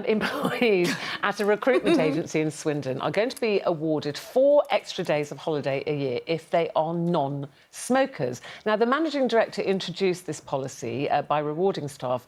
Employees at a recruitment agency in Swindon are going to be awarded 4 extra days of holiday a year if they are non-smokers. Now, the managing director introduced this policy by rewarding staff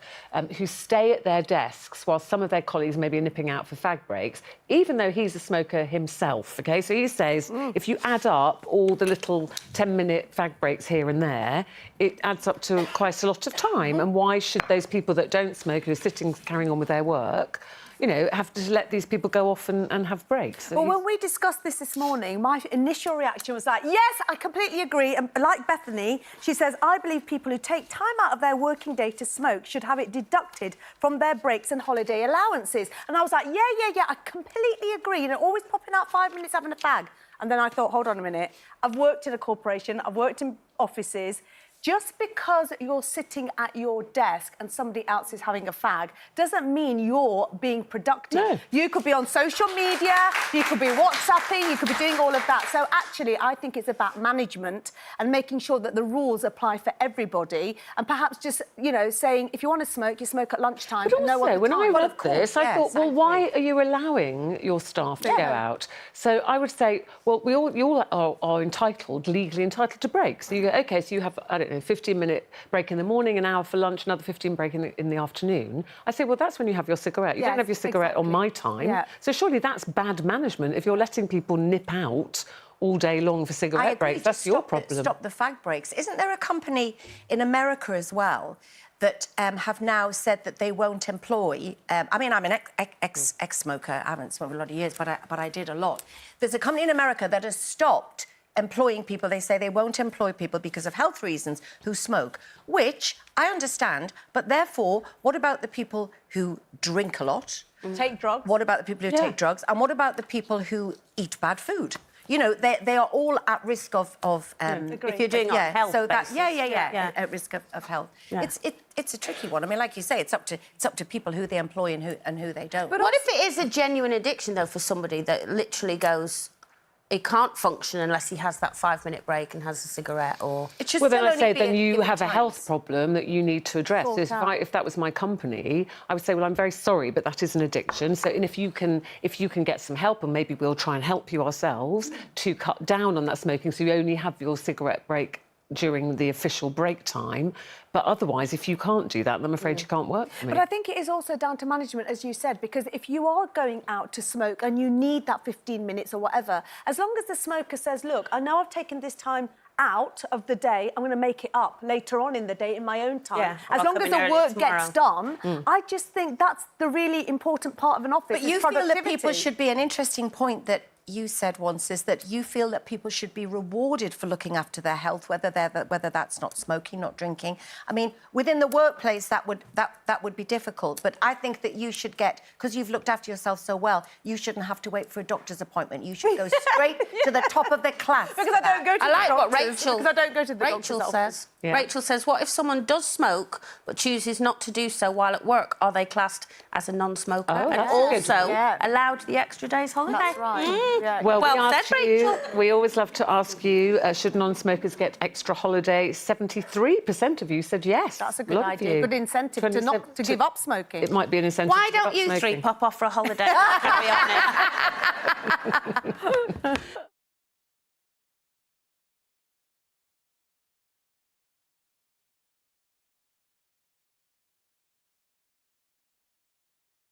who stay at their desks while some of their colleagues may be nipping out for fag breaks, even though he's a smoker himself, OK? So he says if you add up all the little 10-minute fag breaks here and there, it adds up to quite a lot of time. And why should those people that don't smoke, who are sitting carrying on with their work, you know, have to let these people go off and have breaks? Well, when we discussed this morning, my initial reaction was like, yes, I completely agree. And like Bethany, she says, I believe people who take time out of their working day to smoke should have it deducted from their breaks and holiday allowances. And I was like, yeah, I completely agree. You know, always popping out 5 minutes having a fag. And then I thought, hold on a minute. I've worked in a corporation, I've worked in offices. Just because you're sitting at your desk and somebody else is having a fag doesn't mean you're being productive. No. You could be on social media, you could be WhatsApping, you could be doing all of that. So actually, I think it's about management and making sure that the rules apply for everybody, and perhaps just, you know, saying if you want to smoke, you smoke at lunchtime. But also, when I read this, I thought, well, exactly. why are you allowing your staff to go out? So I would say, well, you all are entitled, legally entitled to breaks. So you go, OK, so you have, I don't know, 15-minute break in the morning, an hour for lunch, another 15 break in the afternoon. I say, well, that's when you have your cigarette. You don't have your cigarette on my time. Yeah. So surely that's bad management if you're letting people nip out all day long for cigarette breaks. That's your problem. Stop the fag breaks. Isn't there a company in America as well that have now said that they won't employ... I mean, I'm an ex-smoker. I haven't smoked a lot of years, but I did a lot. There's a company in America that has stopped employing people. They say they won't employ people because of health reasons who smoke, which I understand, but therefore, what about the people who drink a lot? Take drugs. What about the people who take drugs? And what about the people who eat bad food? You know, they are all at risk of if you're doing on health so that basis. at risk of health. Yeah. It's a tricky one. I mean, like you say, it's up to people who they employ and who they don't. But what if it is a genuine addiction though for somebody that literally goes, he can't function unless he has that 5-minute break and has a cigarette, or... Well, then I say, then you have a health problem that you need to address. If that was my company, I would say, well, I'm very sorry, but that is an addiction. So, and if you can get some help, and maybe we'll try and help you ourselves to cut down on that smoking, so you only have your cigarette break during the official break time. But otherwise, if you can't do that, then I'm afraid you can't work for me. But I think it is also down to management, as you said, because if you are going out to smoke and you need that 15 minutes or whatever, as long as the smoker says, look, I know I've taken this time out of the day, I'm going to make it up later on in the day in my own time. Yeah, as long as the work gets done, I just think that's the really important part of an office. But you feel that people should be... An interesting point that you said once is that you feel that people should be rewarded for looking after their health, whether that's not smoking, not drinking. I mean, within the workplace, that would be difficult. But I think that you should get, because you've looked after yourself so well, you shouldn't have to wait for a doctor's appointment. You should go straight to the top of the class. Because I don't go to I like the what doctors, Rachel... Because I don't go to the Rachel doctor's says. Yeah. Rachel says, what if someone does smoke but chooses not to do so while at work? Are they classed as a non-smoker and also allowed the extra day's holiday? That's right. Yeah. Well, we always love to ask you, should non-smokers get extra holiday? 73% of you said yes. That's a good idea. Good incentive to give up smoking. It might be an incentive. Why don't you three pop off for a holiday?